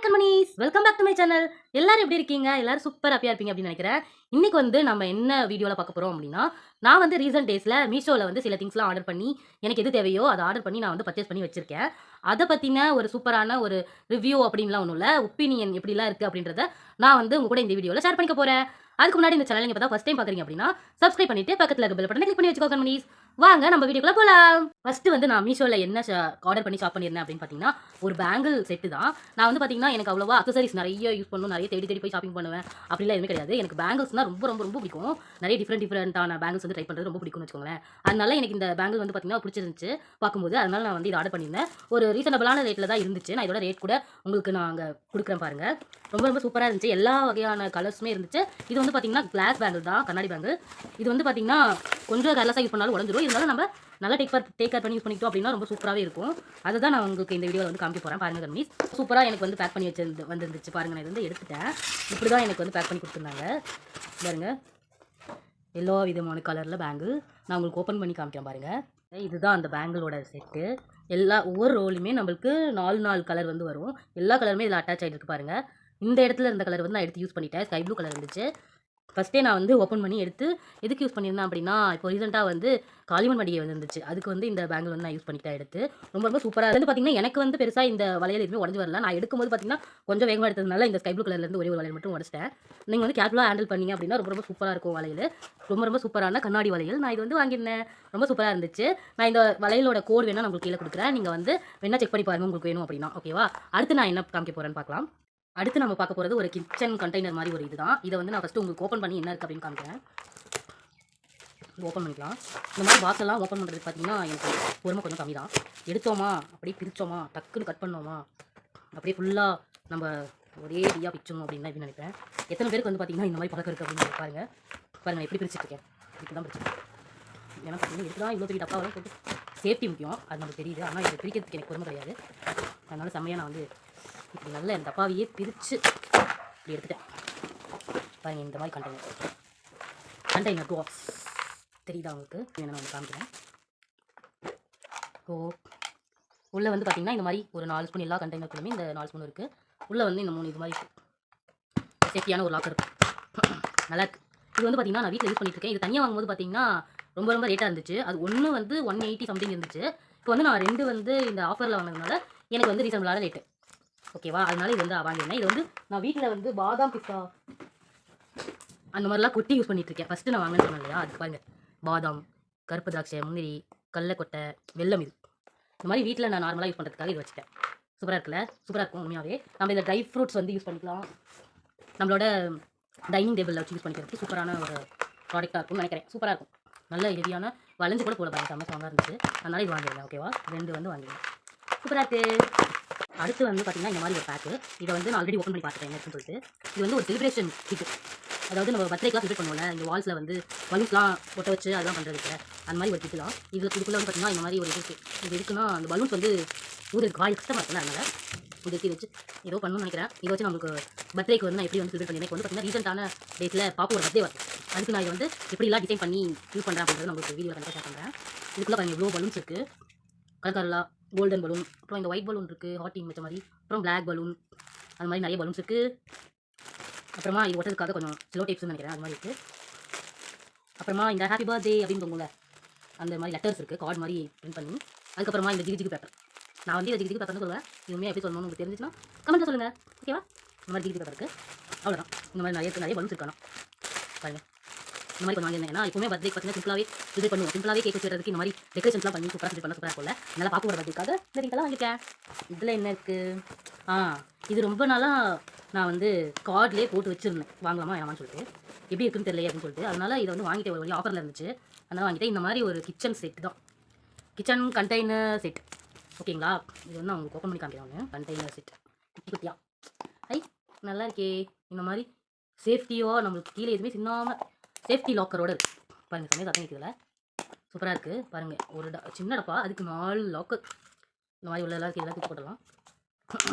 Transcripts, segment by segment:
கண்மணிஸ் welcome back to my channel. எல்லாரும் எப்படி இருக்கீங்க? எல்லாரும் சூப்பர் ஹாப்பியா இருப்பீங்க அப்படின்னு நினைக்கிறேன். இன்னைக்கு வந்து நம்ம என்ன வீடியோல பார்க்க போறோம் அப்படின்னா, நான் வந்து ரீசன்ட் டேஸ்ல மீஷோல வந்து சில திங்ஸ்லாம் ஆர்டர் பண்ணி எனக்கு எது தேவையோ அதை ஆர்டர் பண்ணி நான் வந்து பர்ச்சேஸ் பண்ணி வச்சிருக்கேன். அதை பத்தின ஒரு சூப்பரான ஒரு ரிவ்யூ அப்படின்லாம் ஒன்றும் இல்லை, ஒப்பீனியன் எப்படிலாம் இருக்கு அப்படின்றத நான் வந்து உங்க கூட இந்த வீடியோல ஷேர் பண்ணிக்க போறேன். அதுக்கு முன்னாடி இந்த சேனல் நீங்க பார்த்தா ஃபர்ஸ்ட் டைம் பார்க்குறீங்க அப்படின்னா சப்ஸ்கிரைப் பண்ணிட்டு பக்கத்துல இருக்க பெல் பட்டனை கிளிக் பண்ணி வச்சுக்கோ கண்மணிஸ். வாங்க நம்ம வீடியோக்குள்ள போலாம். ஃபர்ஸ்ட் வந்து நான் மீஷோல என்ன ஆர்டர் பண்ணி ஷாப் பண்ணியிருந்தேன் அப்படின்னு பார்த்தீங்கன்னா, ஒரு பேங்கிள் செட்டு தான். நான் வந்து பார்த்தீங்கன்னா எனக்கு அவ்வளோவா அக்சசரிஸ் நிறைய யூஸ் பண்ணணும், நிறைய தேடி தேடி போய் ஷாப்பிங் பண்ணுவேன் அப்படிலாம் எதுவுமே கிடையாது. எனக்கு பேங்கிள்ஸ்னா ரொம்ப ரொம்ப ரொம்ப பிடிக்கும். நிறைய டிஃப்ரெண்டான பேங்கிள்ஸ் வந்து ட்ரை பண்ணுறது ரொம்ப பிடிக்கும்னு வச்சுக்கோங்களேன். அதனால எனக்கு இந்த பேங்கிள் வந்து பார்த்தீங்கன்னா பிடிச்சிருந்துச்சு பார்க்கும்போது. அதனால நான் வந்து இதை ஆர்டர் பண்ணியிருந்தேன். ஒரு ரீசனபிளான ரேட்டில் தான் இருந்துச்சு. நான் இதோட ரேட் கூட உங்களுக்கு நான் அங்கே கொடுக்குறேன் பாருங்க. ரொம்ப ரொம்ப சூப்பராக இருந்துச்சு. எல்லா வகையான கலர்ஸுமே இருந்துச்சு. இது வந்து பார்த்தீங்கன்னா கிளாஸ் பேங்கிள் தான், கண்ணாடி பேங்கிள். இது வந்து பார்த்தீங்கன்னா கொஞ்சம் கேர்லெஸ்ஸாக யூஸ் பண்ணாலும் உடஞ்சிரும். இருந்தாலும் நம்ம நல்லா டேக் கேர் பண்ணி யூஸ் பண்ணிக்கிட்டோம் அப்படின்னா ரொம்ப சூப்பராகவே இருக்கும். அதை தான் நான் உங்களுக்கு இந்த வீடியோவில் வந்து காமிக்க போகிறேன் பாருங்க கண்மீஸ். சூப்பராக எனக்கு வந்து பேக் பண்ணி வந்துருந்துச்சு பாருங்க. நான் இது வந்து எடுத்துட்டேன். இப்படி தான் எனக்கு வந்து பேக் பண்ணி கொடுத்துருந்தாங்க பாருங்க. எல்லா விதமான கலரில் பேங்கிள் நான் உங்களுக்கு ஓப்பன் பண்ணி காமிக்கிறேன் பாருங்க. இதுதான் அந்த பேங்கிளோட செட்டு. ஒவ்வொரு ரோலுமே நம்மளுக்கு 4 கலர் வந்து வரும். எல்லா கலருமே இதில் அட்டாச் ஆகிட்டு பாருங்க. இந்த இடத்துல இருந்த கலர் வந்து நான் எடுத்து யூஸ் பண்ணிட்டேன். ஸ்கை ப்ளூ கலர் இருந்துச்சு. ஃபஸ்ட்டே நான் வந்து ஓப்பன் பண்ணி எடுத்து எதுக்கு யூஸ் பண்ணியிருந்தேன் அப்படின்னா, இப்போ ரீசெண்டாக வந்து காளிமன் மடிகை வந்துருந்துச்சு. அதுக்கு வந்து இந்த பேங்கிள் வந்து நான் யூஸ் பண்ணிட்டேன் எடுத்து. ரொம்ப ரொம்ப சூப்பராக வந்து பார்த்தீங்கன்னா, எனக்கு வந்து பெருசாக இந்த வளையல் எதுவுமே உடஞ்சி வரல. நான் எடுக்கும்போது பார்த்தீங்கன்னா கொஞ்சம் வேகமாக எடுத்ததுனால இந்த ஸ்கை ப்ளூ கலர்லேருந்து ஒரே ஒரு வளையல் மட்டும் உடச்சிட்டேன். நீங்கள் வந்து கேர்ஃபுல்லாக ஹேண்டில் பண்ணீங்க அப்படின்னா ரொம்ப ரொம்ப சூப்பராக இருக்கும் வளையல். ரொம்ப ரொம்ப சூப்பரான கண்ணாடி வளையல். நான் இது வந்து வாங்கியிருந்தேன். ரொம்ப சூப்பராக இருந்துச்சு. நான் இந்த வளையலோட கோட் வேணால் நான் உங்களுக்கு கீழே கொடுக்குறேன். நீங்கள் வந்து வேணால் செக் பண்ணி பாருங்கள் உங்களுக்கு வேணும் அப்படின்னா. ஓகேவா? அடுத்து நான் என்ன காமிக்க போகிறேன்னு பார்க்கலாம். அடுத்து நம்ம பார்க்க போகிறது ஒரு கிச்சன் கண்டெய்னர் மாதிரி ஒரு இதுதான். இதை வந்து நான் ஃபஸ்ட்டு உங்களுக்கு ஓப்பன் பண்ணி என்ன இருக்குது அப்படின்னு காமிக்கிறேன். ஓப்பன் பண்ணிக்கலாம். இந்த மாதிரி பாக்ஸ் எல்லாம் ஓப்பன் பண்ணுறது பார்த்தீங்கன்னா எனக்கு பொறுமை கொஞ்சம் கம்மி தான். எடுத்தோமா அப்படியே பிரித்தோமா டக்குன்னு கட் பண்ணோமா அப்படியே ஃபுல்லாக நம்ம ஒரே இதாக பிச்சணும் அப்படின்னு எப்படி நினைப்பேன். எத்தனை பேருக்கு வந்து பார்த்தீங்கன்னா இந்த மாதிரி பழக்கம் இருக்குது அப்படின்னு பாருங்கள் எப்படி பிரிச்சுட்ருக்கேன். இப்படி தான் பிரிச்சுருக்கேன். ஏன்னா பார்த்தீங்கன்னா இதுதான் இவ்வளோ பெரிய டப்பாவெல்லாம் போட்டு சேஃப்டி முக்கியம், அது நமக்கு தெரியுது. ஆனால் இதை பிரிக்கிறதுக்கு எனக்கு பொறுமை கிடையாது. அதனால் செம்மையாக நான் வந்து இப்படி நல்ல இந்த டப்பாவையே பிரித்து இப்படி எடுத்துட்டேன் பாருங்கள். இந்த மாதிரி கண்டெய்னர் பாக்ஸ் தெரியுதா உங்களுக்கு? நான் வந்து காமிக்கிறேன். ஸோ உள்ளே வந்து பார்த்திங்கன்னா இந்த மாதிரி ஒரு 4 ஸ்பூன் எல்லா கண்டெய்னருக்குள்ளுமே இந்த 4 ஸ்பூன் இருக்குது. உள்ளே வந்து இந்த 3 இது மாதிரி சேஃப்டியான ஒரு லாக்கர் இருக்குது. நல்லா இருக்குது. இது வந்து பார்த்திங்கன்னா நான் வீட்டில் யூஸ் பண்ணிட்டுருக்கேன். இது தனியாக வாங்கும்போது பார்த்திங்கன்னா ரொம்ப ரொம்ப ரேட்டாக இருந்துச்சு. அது ஒன்று வந்து 180 சம்திங் இருந்துச்சு. இப்போ வந்து நான் 2 வந்து இந்த ஆஃபரில் வாங்கினதுனால எனக்கு வந்து ரீசனபிளான ரேட்டு. ஓகேவா? அதனால இது வந்து வாங்கியிருந்தேன். இது வந்து நான் வீட்டில் வந்து பாதாம் பிஸ்தா அந்த மாதிரிலாம் கொட்டி யூஸ் பண்ணிட்டுருக்கேன். ஃபஸ்ட்டு நான் வாங்கினேன்னு சொன்னேன் இல்லையா? அதுக்கு பாருங்கள், பாதாம், கருப்பு திராட்சை, முந்திரி, கடலக்கொட்டை, வெல்லம். இந்த மாதிரி வீட்டில் நான் நார்மலாக யூஸ் பண்ணுறதுக்காக இது வச்சுட்டேன். சூப்பராக இருக்குல்ல? சூப்பராக இருக்கும் உண்மையாகவே. நம்ம இதில் ட்ரை ஃப்ரூட்ஸ் வந்து யூஸ் பண்ணிக்கலாம். நம்மளோட டைனிங் டேபிளில் வச்சு யூஸ் பண்ணிக்கிறதுக்கு சூப்பரான ஒரு ப்ராடக்டாக இருக்கும்னு நினைக்கிறேன். சூப்பராக இருக்கும். நல்ல ஹெவியான வளைஞ்சு கூட போட பாருங்க. செம்ம ஸ்ட்ராங்காக இருந்துச்சு. அதனால் இது வாங்கிடுங்க. ஓகேவா? 2 வந்து வாங்கிடுங்க. சூப்பராக இருக்குது. அடுத்து வந்து பார்த்திங்கன்னா இந்த மாதிரி ஒரு பேக்கு. இதை வந்து நான் ஆல்ரெடி ஓப்பன் பண்ணி பார்த்துட்டேன் என்னன்னு சொல்லிட்டு. இது வந்து ஒரு செலிப்ரேஷன் கிட்டு. அதாவது நம்ம பர்த்டேக்கெலாம் செலிப்ரேட் பண்ணுவோம்ல, இந்த வால்ஸில் வந்து பலூன்ஸ்லாம் ஒட்ட வச்சு அதெல்லாம் பண்ணுறதுக்கு அந்த மாதிரி ஒரு கிட்டு தான். இதுக்குள்ளே வந்து பார்த்திங்கன்னா இந்த மாதிரி ஒரு இது இருக்குது. இது எதுக்குன்னா அந்த பலூன்ஸ் வந்து ஊருக்கு காய் கஷ்டமாக இருக்குல்ல, அதனால் இது வச்சு ஏதோ பண்ணணும்னு நினைக்கிறேன். இதை வச்சு நம்மளுக்கு பர்த்டேக்கு வந்து நான் எப்படி வந்து செலிப்ரேட் பண்ணியிருக்கேன். வந்து பார்த்திங்கன்னா ரீசெண்டான டேட்டில் பாப்போட பர்த்டே வருது. அதுக்கு நான் இதை வந்து எப்படிலாம் டிசைன் பண்ணி யூஸ் பண்ணுறேன் அப்படின்றது நம்மளுக்கு வீடியோ கண்டிப்பாக ஷேர் பண்ணுறேன். இதுக்குள்ளே பாருங்கள் எவ்வளோ பலூன்ஸ் இருக்குது. கலர்லாம் கோல்டன் பலூன், அப்புறம் இந்த ஒயிட் பலூன் இருக்குது, ஹார்ட்டிங் வச்ச மாதிரி, அப்புறம் பிளாக் பலூன், அது மாதிரி நிறைய பலூன்ஸ் இருக்குது. அப்புறமா இது ஒட்டுறதுக்காக கொஞ்சம் ஸ்லோ டேப்ஸ்னு நினைக்கிறேன், அது மாதிரி இருக்குது. அப்புறமா இந்த ஹாப்பி பர்த்டே அப்படின்னு தோங்குல அந்த மாதிரி லெட்டர்ஸ் இருக்குது, கார்டு மாதிரி பிரிண்ட் பண்ணி. அதுக்கப்புறமா இந்த ஜிகி பேப்பர். நான் வந்து இந்த ஜிகி பேப்பர்னு சொல்லுவேன். இதுவுமே எப்படி சொல்லணும்னு உங்களுக்கு தெரிஞ்சுன்னா கமெண்ட்டில் சொல்லுங்கள். ஓகேவா? இந்த மாதிரி ஜிகி பேப்பர் இருக்குது. அவ்வளோதான். இந்த மாதிரி நிறைய பலூன்ஸ் இருக்கானா பாருங்கள். இந்த மாதிரி கொஞ்சம் வாங்கியிருந்தேன். ஏன்னா எப்பவுமே பர்த்டே பார்த்தீங்கன்னா சிம்பிளாகவே இது பண்ணுவோம். சிம்பிளாகவே கேக் வச்சுறதுக்கு இந்த மாதிரி டெக்கரேஷன்ஸ்லாம் பண்ணி சூப்பராக பண்ண சூப்பராக இருக்கும்ல. அதனால் பாப்போட பர்த்டேக்காக இந்த திங்கெல்லாம் வாங்கிட்டேன். இதில் என்ன இருக்குது? இது ரொம்ப நாளாக நான் வந்து கார்ட்லேயே போட்டு வச்சுருந்தேன், வாங்கலாமா வேணாமான்னு சொல்லிட்டு. எப்படி இருக்குன்னு தெரியல அப்படின்னு சொல்லிட்டு. அதனால் இதை வந்து வாங்கிட்டு ஒரு வழி ஆஃபரில் இருந்துச்சு. அதனால் வாங்கிட்டேன். இந்த மாதிரி ஒரு கிச்சன் செட் தான், கிச்சன் கண்டெய்னர் செட். ஓகேங்களா? இது வந்து நான் உங்களுக்கு ஓப்பன் பண்ணி காமிக்கிறேன். கண்டெய்னர் செட் குட்டியா நல்லா இருக்கே. இந்த மாதிரி சேஃப்டியாக நம்மளுக்கு கீழே எதுவுமே சின்னாமல் சேஃப்டி லாக்கரோடு இருக்குது பாருங்கள். சமயம் சத்தம் இருக்குதுல்ல, சூப்பராக இருக்குது பாருங்கள். ஒரு சின்ன டப்பா, அதுக்கு 4 லாக்கர். இந்த மாதிரி உள்ள எல்லாருக்கும் இதெல்லாம் தூக்கி போடலாம்.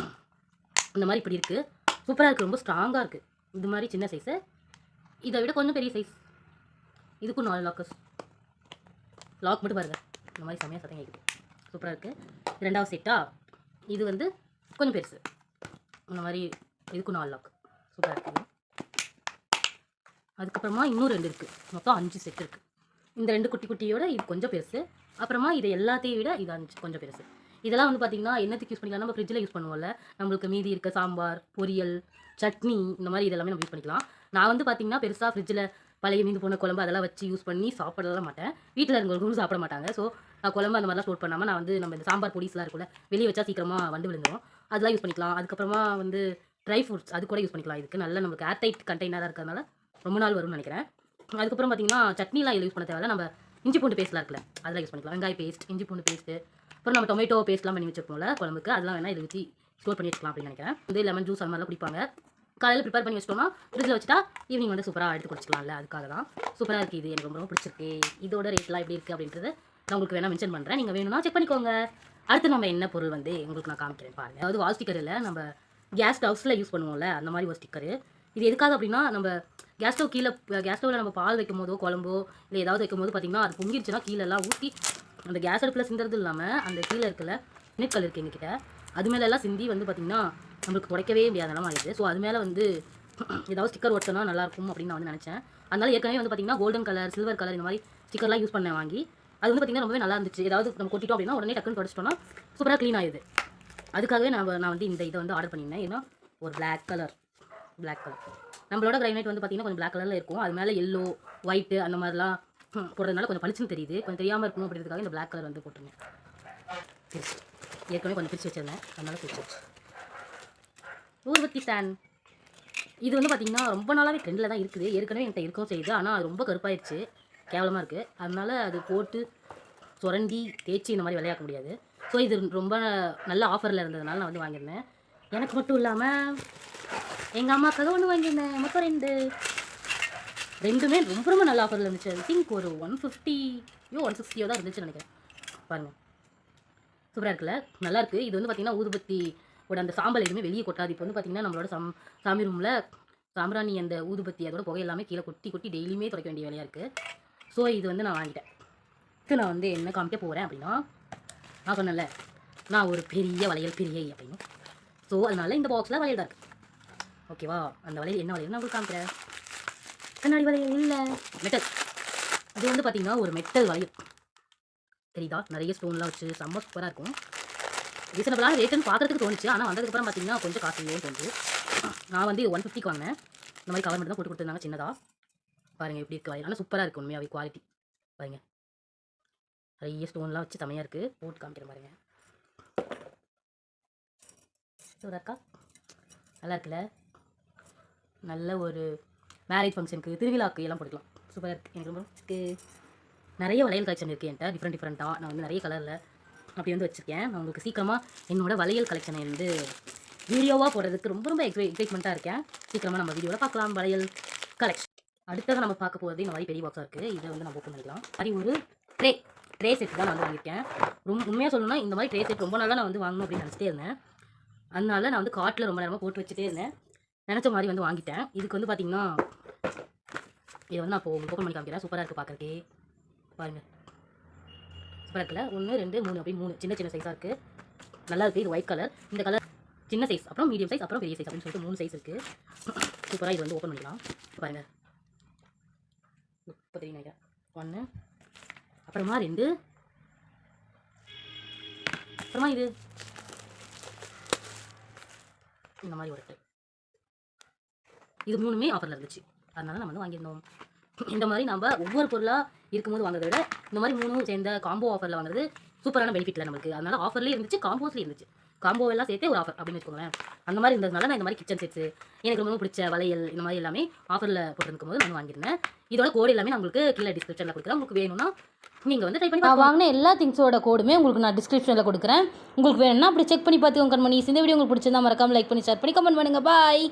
இந்த மாதிரி இப்படி இருக்குது. சூப்பராக இருக்குது. ரொம்ப ஸ்ட்ராங்காக இருக்குது. இது மாதிரி சின்ன சைஸு, இதை விட கொஞ்சம் பெரிய சைஸ். இதுக்கும் 4 லாக்கர்ஸ். லாக் மட்டும் பாருங்கள். இந்த மாதிரி சமயம் சத்தம் கேட்குது. சூப்பராக இருக்குது. 2வது செட்டா, இது வந்து கொஞ்சம் பெருசு. இந்த மாதிரி இதுக்கும் 4 லாக் சூப்பராக இருக்குது. அதுக்கப்புறமா இன்னும் 2 இருக்குது, மொத்தம் 5 செட் இருக்குது. இந்த 2 குட்டி குட்டியோட இது கொஞ்சம் பெருசு, அப்புறமா இது எல்லாத்தையும் விட இது 5 கொஞ்சம் பெருசு. இதெல்லாம் வந்து பார்த்திங்கன்னா என்னத்துக்கு யூஸ் பண்ணிக்கலாம், நம்ம ஃப்ரிட்ஜில் யூஸ் பண்ணுவோம்ல, நம்மளுக்கு மீதி இருக்க சாம்பார், பொரியல், சட்னி இந்த மாதிரி இதெல்லாமே நம்ம யூஸ் பண்ணிக்கலாம். நான் வந்து பார்த்திங்கன்னா பெருசாக ஃப்ரிட்ஜில் பழைய மீந்து போன குழம்பு அதெல்லாம் வச்சு யூஸ் பண்ணி சாப்பிடலாம் மாட்டேன். வீட்டில் இருக்கிறவங்களும் சாப்பிட மாட்டாங்க. ஸோ நான் குழம்பு அந்த மாதிரிலாம் ஸ்டோர் பண்ணாமல் நான் வந்து நம்ம இந்த சாம்பார் பொடிஸ்லாம் இருக்குல்ல, வெளியே வச்சா சீக்கிரமாக வண்டு விழுந்துடும், அதெல்லாம் யூஸ் பண்ணிக்கலாம். அதுக்கப்புறமா வந்து ட்ரை ஃப்ரூட்ஸ் அது கூட யூஸ் பண்ணிக்கலாம். இதுக்கு நல்ல நமக்கு ஏர்டைட் கண்டெய்னராக இருக்கிறதுனால ரொம்ப நாள் வரும்னு நினைக்கிறேன். அதுக்கப்புறம் பார்த்திங்கன்னா சட்னிலாம் இதில் யூஸ் பண்ண தேவையில்ல, நம்ம இஞ்சி பூண்டு பேஸ்ட்லாம் இருக்குல்ல அதெல்லாம் யூஸ் பண்ணிக்கலாம். வெங்காய பேஸ்ட், இஞ்சி பூண்டு பேஸ்ட்டு, அப்புறம் நம்ம டொமேட்டோ பேஸ்ட்லாம் பண்ணி வச்சுருப்போம்ல குழம்புக்கு, அதெல்லாம் வேணால் இதை ஊற்றி ஸ்டோர் பண்ணி வச்சுக்கலாம் அப்படின்னு நினைக்கிறேன். வந்து லெமன் ஜூஸ் அந்த மாதிரிலாம் குடிப்பாங்க. காலையில் ப்ரிப்பேர் பண்ணி வச்சிட்டோம்னா ஃப்ரிட்ஜில் வச்சுட்டா ஈவினிங் வந்து சூப்பராக எடுத்து குடிச்சிக்கலாம்ல, அதுக்காக தான். சூப்பராக இருக்குது இது, எனக்கு ரொம்ப ரொம்ப பிடிச்சிருக்கு. இதோட ரேட்லாம் எப்படி இருக்குது அப்படின்றது நான் உங்களுக்கு வேணால் மென்ஷன் பண்ணுறேன், நீங்கள் வேணும்னா செக் பண்ணிக்கோங்க. அடுத்து நம்ம என்ன பொருள் வந்து உங்களுக்கு நான் காமிக்கிறேன் பாருங்கள். அதாவது வால் ஸ்டிக்கர் இல்லை, நம்ம கேஸ் ஸ்டவ்ஸில் யூஸ் பண்ணுவோம்ல அந்த மாதிரி ஒரு ஸ்டிக்கரு. இது எதுக்காக அப்படின்னா, நம்ம கேஸ் ஸ்டவ் கீழே கேஸ் ஸ்டவ்வில் நம்ம பால் வைக்கும் போதோ குழம்போ இல்லை ஏதாவது வைக்கும் போது பார்த்திங்கன்னா அது பொங்கிடுச்சுன்னா கீழெல்லாம் ஊற்றி அந்த கேஸ் அடுப்பில் சிந்துறது இல்லாமல் அந்த கீழே இருக்கல நெட்கல் இருக்குது எங்ககிட்ட, அது மேலெல்லாம் சிந்தி வந்து பார்த்திங்கன்னா நம்மளுக்கு துடைக்கவே முடியாதெல்லாம் ஆகிடுது. ஸோ அது மேலே வந்து ஏதாவது ஸ்டிக்கர் ஒட்டினா நல்லாயிருக்கும் அப்படின்னு நான் வந்து நினச்சேன். அதனால் ஏற்கனவே வந்து பார்த்திங்கன்னா கோல்டன் கலர், சில்வர் கலர் இந்த மாதிரி ஸ்டிக்கர்லாம் யூஸ் பண்ணேன் வாங்கி. அது வந்து பார்த்திங்கன்னா ரொம்பவே நல்லா இருந்துச்சு. ஏதாவது நம்ம கொட்டிட்டோம் அப்படின்னா உடனே டக்குன்னு தொடச்சிட்டோம்னா சூப்பராக க்ளீன் ஆகிடுது. அதுக்காகவே நான் வந்து இந்த இதை வந்து ஆர்டர் பண்ணியிருந்தேன். ஏன்னா ஒரு பிளாக் கலர் நம்மளோட கிரைனைட் வந்து பார்த்திங்கன்னா கொஞ்சம் பிளாக் கலரில் இருக்கும், அது மேலே எல்லோ ஒயிட்டு அந்த மாதிரிலாம் போடுறதுனால கொஞ்சம் பளிச்சுன்னு தெரியுது, கொஞ்சம் தெரியாமல் இருக்கணும் அப்படின்றதுக்காக இந்த பிளாக் கலர் வந்து போட்டுருந்தேன். ஏற்கனவே கொஞ்சம் பிரித்து வச்சுருந்தேன், அதனால பிரித்து வச்சு ஊர்வத்தி ஸ்டாண்ட். இது வந்து பார்த்திங்கன்னா ரொம்ப நாளாகவே ட்ரெண்டில் தான் இருக்குது, ஏற்கனவே என்கிட்ட இருக்கவும் செய்யுது. ஆனால் அது ரொம்ப கருப்பாயிடுச்சு, கேவலமாக இருக்குது. அதனால் அது போட்டு சுரண்டி தேய்ச்சி இந்த மாதிரி விளையாக்க முடியாது. ஸோ இது ரொம்ப நல்ல ஆஃபரில் இருந்ததுனால நான் வந்து வாங்கியிருந்தேன். எனக்கு மட்டும் இல்லாமல் எங்கள் அம்மாக்காக ஒன்று வாங்கியிருந்தேன், மொத்தம் 2 ரொம்ப ரொம்ப நல்ல ஆஃபரில் இருந்துச்சு. ஐ திங்க் ஒரு 150 160 தான் இருந்துச்சுன்னு நினைக்கிறேன். பாருங்கள் சூப்பராக இருக்குல்ல, நல்லாயிருக்கு. இது வந்து பார்த்திங்கன்னா ஊதுபத்தியோட அந்த சாம்பல் எதுவுமே வெளியே கொட்டாது. இப்போ வந்து பார்த்திங்கன்னா நம்மளோட சாமி ரூமில் சாம்பிராணி அந்த ஊதுபத்தி அதோட புகை எல்லாமே கீழே கொட்டி டெய்லியுமே துடைக்க வேண்டிய வேலையாக இருக்குது. ஸோ இது வந்து நான் வாங்கிட்டேன். இது நான் வந்து என்ன காமிக்க போகிறேன் அப்படின்னா, நான் சொன்னேன்ல நான் ஒரு பெரிய வளையல் பிரியை அப்படின்னு. ஸோ அதனால் இந்த பாக்ஸில் வளையல் தான் இருக்குது. ஓகேவா, அந்த வளையல் என்ன வளையல் நான் உங்களுக்கு காமிக்கிறேன். கண்ணாடி வளையல் இல்லை, மெட்டல். அது வந்து பார்த்திங்கன்னா ஒரு மெட்டல் வளையல் தெரியுதா, நிறைய ஸ்டோன்லாம் வச்சு செம்ம சூப்பராக இருக்கும். ரீசனபிளான ரேட்டுன்னு பார்க்குறதுக்கு தோணுச்சு, ஆனால் வந்ததுக்கப்புறம் பார்த்திங்கன்னா கொஞ்சம் காஸ்ட்லியே தோணுது. நான் வந்து 150க்கு வாங்கினேன். இந்த மாதிரி கவர் மட்டும் தான் போட்டு கொடுத்துருந்தாங்க சின்னதாக. பாருங்கள் எப்படி இருக்குது வளையல், ஆனால் சூப்பராக இருக்குது உண்மையாகவே குவாலிட்டி. பாருங்கள் நிறைய ஸ்டோன்லாம் வச்சு செம்மையாக இருக்குது, போட்டு காமிக்கிறேன் பாருங்கள். சூப்பராக இருக்கா, நல்லா இருக்குல்ல. நல்ல ஒரு மேரேஜ் ஃபங்க்ஷனுக்கு, திருவிழாக்கு எல்லாம் போட்டுக்கலாம். சூப்பராக இருக்குது, எனக்கு ரொம்ப நிறைய வளையல் கலெக்ஷன் இருக்குது என்கிட்ட, டிஃப்ரெண்ட்டாக. நான் வந்து நிறைய கலரில் அப்படி வந்து வச்சுருக்கேன். நான் உங்களுக்கு சீக்கிரமாக என்னோடய வளையல் கலெக்ஷனை வந்து வீடியோவாக போடுறதுக்கு ரொம்ப ரொம்ப எக்ஸைட்மெண்ட்டாக இருக்கேன். சீக்கிரமாக நம்ம வீடியோவில் பார்க்கலாம் வளையல் கலெக்ஷன். அடுத்தது நம்ம பார்க்க போகிறது இந்த மாதிரி பெரிய பாக்ஸாக இருக்குது. இதை வந்து நம்ம ஓப்பன் பண்ணிக்கலாம். மாதிரி ஒரு ட்ரே செட் தான் நான் வந்து வாங்கியிருக்கேன். உண்மையாக சொல்லணும்னா இந்த மாதிரி ட்ரே செட் ரொம்ப நாளாக நான் வந்து வாங்கணும் அப்படின்னு நினச்சிட்டே இருந்தேன். அதனால நான் வந்து கார்ட்டில் ரொம்ப நேரமாக போட்டு வச்சுட்டே இருந்தேன். நினச்ச மாதிரி வந்து வாங்கிட்டேன். இதுக்கு வந்து பார்த்திங்கன்னா இதை வந்து நான் இப்போ ஓப்பன் பண்ணி காமிக்கிறேன். சூப்பராக இருக்குது பார்க்குறதுக்கே, பாருங்கள் சூப்பராக இருக்குல்ல. 1 2 3 அப்படி 3 சின்ன சைஸாக இருக்குது, நல்லா இருக்குது. இது ஒயிட் கலர், இந்த கலர் சின்ன சைஸ், அப்புறம் மீடியம் சைஸ், அப்புறம் பெரிய சைஸ் அப்படின்னு சொல்லிட்டு 3 சைஸ் இருக்குது. சூப்பராக இது வந்து ஓப்பன் பண்ணிக்கலாம். பாருங்கள் 30 நினைக்கிறேன், 1 அப்புறமா 2 அப்புறமா இது இந்த மாதிரி ஒரு இது 3மே ஆஃபரில் இருந்துச்சு, அதனால நம்ம வந்து வாங்கியிருந்தோம். இந்த மாதிரி நம்ம ஒவ்வொரு பொருளாக இருக்கும்போது வாங்குறத விட இந்த மாதிரி 3 சேர்ந்த காம்போ ஆஃபரில் வாங்குறது சூப்பரான பெனிஃபிட்டில் நமக்கு. அதனால் ஆஃபர்லேயே இருந்துச்சு, காம்போஸ்லேயே இருந்துச்சு. காம்போ எல்லாம் சேர்த்தே ஒரு ஆஃபர் அப்படின்னு வச்சுக்கோங்களேன். அந்த மாதிரி இருந்ததுனால நான் இந்த மாதிரி கிச்சன் செட்ஸு, எனக்கு ரொம்ப பிடிச்ச வளையல் இந்த மாதிரி எல்லாமே ஆஃபரில் போட்டுருக்கும் போது நான் வாங்கியிருந்தேன். இதோட கோடு எல்லாமே நான் உங்களுக்கு கீழே டிஸ்கிரிப்ஷனில் கொடுக்குறேன். உங்களுக்கு வேணும்னா நீங்கள் வந்து ட்ரை பண்ணி நான் வாங்கின எல்லா திங்ஸோட கோடுமே உங்களுக்கு நான் டிஸ்கிரிப்ஷனில் கொடுக்குறேன். உங்களுக்கு வேணும்னா அப்படி செக் பண்ணி பார்த்துக்கோங்க கண்மணி. இந்த வீடியோ உங்களுக்கு பிடிச்சிருந்தா மறக்காமல் லைக் பண்ணி ஷேர் பண்ணி கமெண்ட் பண்ணுங்கள். பாய்.